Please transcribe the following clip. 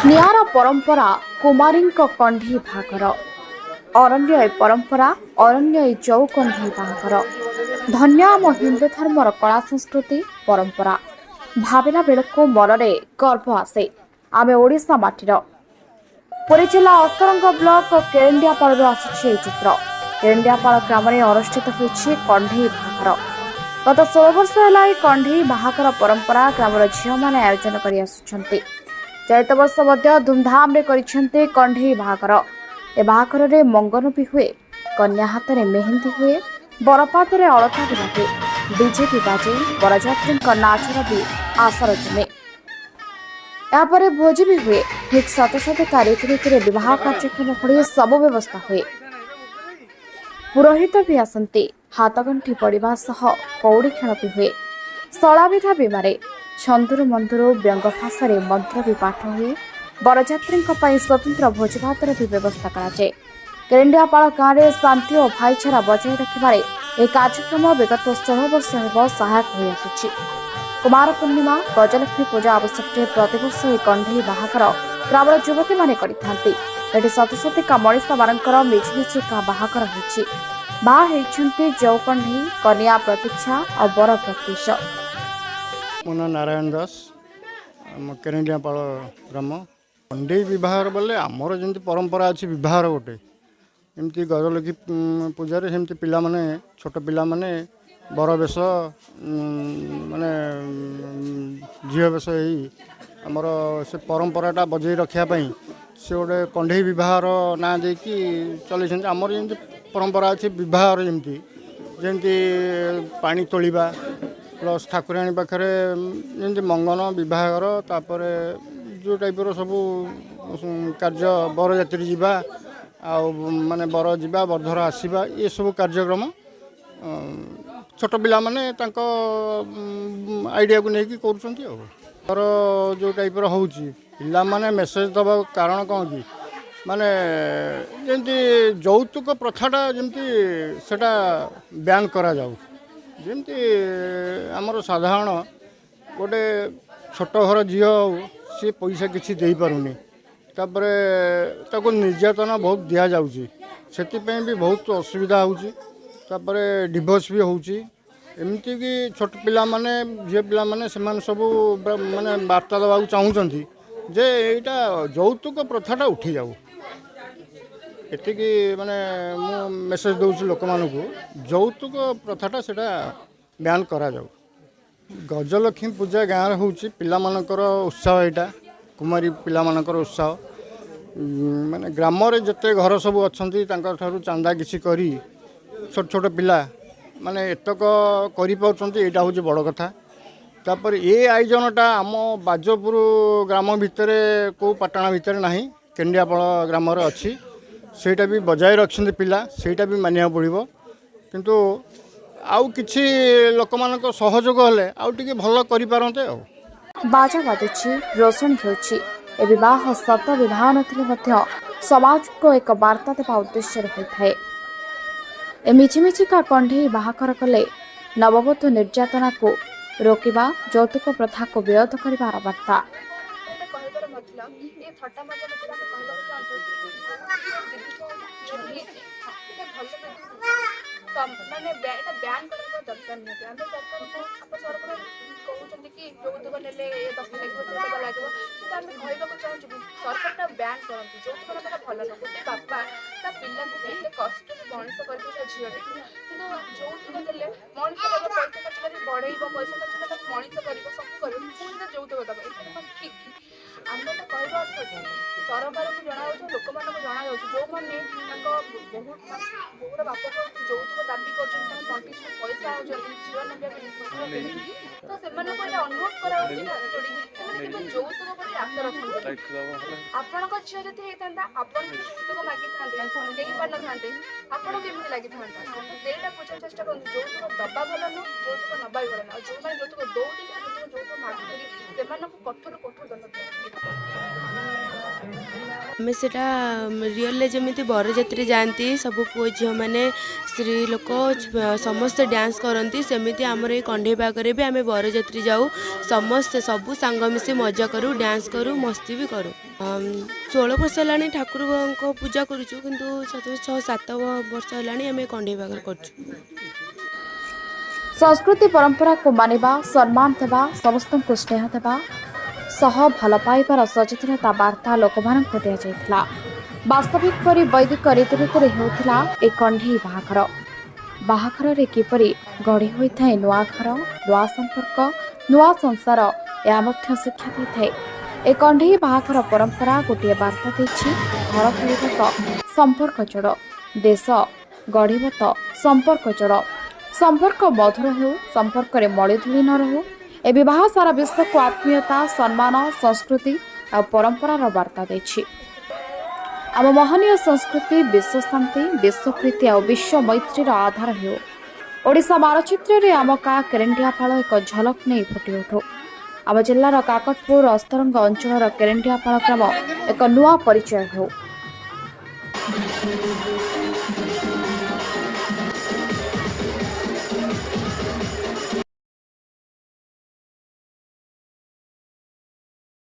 नियारा परंपरा कुमारी कंढी भागर अरण्य परंपरा अरण्य चौकंढी बाहागर धन्य आम हिंदू धर्मर कला संस्कृति परंपरा भाविला बेलू मनरे गर्व आसे आमे ओडिशा माटीर पुरी जिला अस्तरंग ब्लॉक केरेंडियापाड़ आसी चित्र केरेंडियापाड़ ग्राम अनुष्ठित होती कंढी बाहागर गत 16 वर्ष है कंढी बाहागर परंपरा ग्रामर झील मैंने आयोजन कर चलित वर्ष धूमधाम रे कंढी बाहागर ए बाहागर रे मंगन भी हुए कन्या हाथ में मेहंदी हुए बरपात अलता भी लगे डीजे भी बाजे बरजात्री नाचर भी आसर जमे यापर भोजी भी हुए ठीक शतशत रीतिनीति विवाह कार्यक्रम भली सब व्यवस्था हुए पुरोहित भी आसती हाथगंठी पड़ा सह कौड़ी खेल भी हुए स्थलाविधा बीमारे छंदुर मंदुर व्यंग भाषा मंत्र भी पाठ हुए बरजात्री स्वतंत्र भोजभातर भी व्यवस्था कराए केरेंडियापाड़ गाँव में शांति और भाईचारा बजाय रखिबारे यह कार्यक्रम विगत 16 वर्ष हो सहायक हो आसुछि। कुमार पूर्णिमा गजलक्ष्मी पूजा अवसर में प्रतिवर्ष यह कंढी बाहागर ग्रामर युवती माने करिथांती एठी शतशतिका मनीषा मानकर मिछमिछिका बाहागर होछि बाहा हेइछन्ति जौकंढी कन्या प्रतीक्षा और बर प्रत्युष। मो ना नारायण दास केरेंडियापाड़ ग्राम कंढी विवाह बोले आमर जमी परंपरा अच्छी विवाह गोटे एमती गजलक्ष्मी पूजा सेमती पिला माने छोट पिला माने बर बेश माने झील बेश आमर से परंपराटा बजै रखापी से गोटे कंढी विवाहर ना देकी चल आमर जमी परंपरा अच्छी विवाहर जमी जमी पानी तोलिबा प्लस ठाकुराणी पाखे जमी मंगन विवाहर तापर जो टाइपर सब कार्य बरजात्री जीवा माने बर जीवा बरधर आसवा ये सब कार्यक्रम छोट पिला माने तांको आइडिया को लेकिन कर जो टाइपर होची पिला माने मेसेज दबा कारण कौन कि माने जमी यौतुक प्रथाटा जमी सेटा बैन करा जाऊ जमी आमर साधारण गोटे छोट घर झील सी पैसा किसी दे पारुनी तापर ताको निर्यातना बहुत दिया जाउची सेतिपई भी बहुत असुविधा होउची तापर डिवोर्स भी होउची एमती कि छोट पिला माने झील पिला माने सेमान सब माने वार्ता देवाक चाहूचंती जे एटा यौतुक प्रथाटा उठी जाऊ एतिकी माने मु मेसेज दउची लोक मानकू यौतुक प्रथाटा सेटा बैन करा जाऊ। गजलक्ष्मी पूजा गाँव होउची पिला मानकर उत्साह एटा कुमारी पिला मानकर उत्साह माने ग्राम रे जते घर सब अच्छी चांदा किसी करी छोट छोट पिला माने एतक करि पाउछंती एटा होची बड़ कथा तापर ये आयोजनटा आम बाजपुर ग्राम भितर को पाटना भितर नाही केरेंडियापाड़ ग्राम रे अच्छी सेटा भी बजाय रखछंती पिला सेटा भी मानिया पड़िबो किंतु आउ किछि लोक मानक सहयोग हेले आउ टिके भल करि पारंते आ बाजा बाजुछि रोशन होछि ए विवाह सत विवाह नथिले मध्य समाज को एक वार्ता देवा उद्देश्य होइथाए ए मिछिमिछिका कंढी बाहाकर कले नववधू निर्यातना को रोकिबा यौतुक प्रथा को विरोध करिबार वार्ता माने एटा बैन करबा दरकार नहीं आम सरकार को सरकार कहते कि यौतुक नेले ये दस लागो तो आम कहवाक चाहूँ सरकार बैन करते यौतुक ना भल न गोटे बापा ता पिला को कष्ट मनीष कर झील कि यौतुक देले मनीष पैसा खर्च कर बढ़ेब पैसा खर्च कर मनीष कर सब कर पुणी यौतुक दबा ये ठीक आम तो कहवा सरकार को जनाऊ लोक मान जनाऊ जो मैंने बहुत बहुत बाप यौतुक दाबी कर पंटी पैसा जीवन तो से अनुरोध करा यौतुक पर आशा रखते आपण झील जब होता आपड़ यौतुक मागी था पार ना आपको केमी लगी था से बुझा चेस्ट कर यौतुक दबा भल नुह यौतुक नवा भी भल ना जो मैंने यौतुक दौर यौतुक मागुरी से कठोर कठोर दंड आमे सेटा रियल जमी बरजात्री जाती सब पुओ झील मैंने स्त्री लोक समस्ते डांस करती सेमती आमर ये कंढे पाकरे भी आम बरजात्री जाऊ समस्ते सबू सांग मिसी मजा करूँ डांस करूँ मस्ती भी करूँ 16 वर्ष है ठाकुर को पूजा करुचु किंतु 6-7 वर्ष है आम कंढे पाकर कर संस्कृति परंपरा को मानिबा सम्मान देवा समस्त को स्नेह देवा सह भल पाइबार सचेतनता वार्ता लोकमानंको दिया जायथिला। वास्तविक परि वैदिक रीतिनीति होता एक कंढे बाहाघर रे किपरि गढ़ी होइथाय नुआ घर नुआ संपर्क नुआ संसार या मध्य शिक्षा देइथाय। ए कंढे बाहाघर परंपरा गोटे वार्ता देछि घर गढ़िब तो संपर्क जोड़ देश गढ़िब तो संपर्क जोड़ संपर्क मधुर हो संपर्क रे मलिधुली न रहो। ए विवाह सारा विश्व को आत्मीयता सम्मान संस्कृति और परंपरार वार्ता देछि। आम महनीय संस्कृति विश्व शांति विश्व प्रीति और विश्व मैत्रीर आधार हो। ओडिशा मानचित्र रे आम का केरेंडियापाल एक झलक नहीं फुटी उठू। आम जिलार काकटपुर अस्तरंग अंचल केरेंडियापाल ग्राम एक नुआ परिचय हो।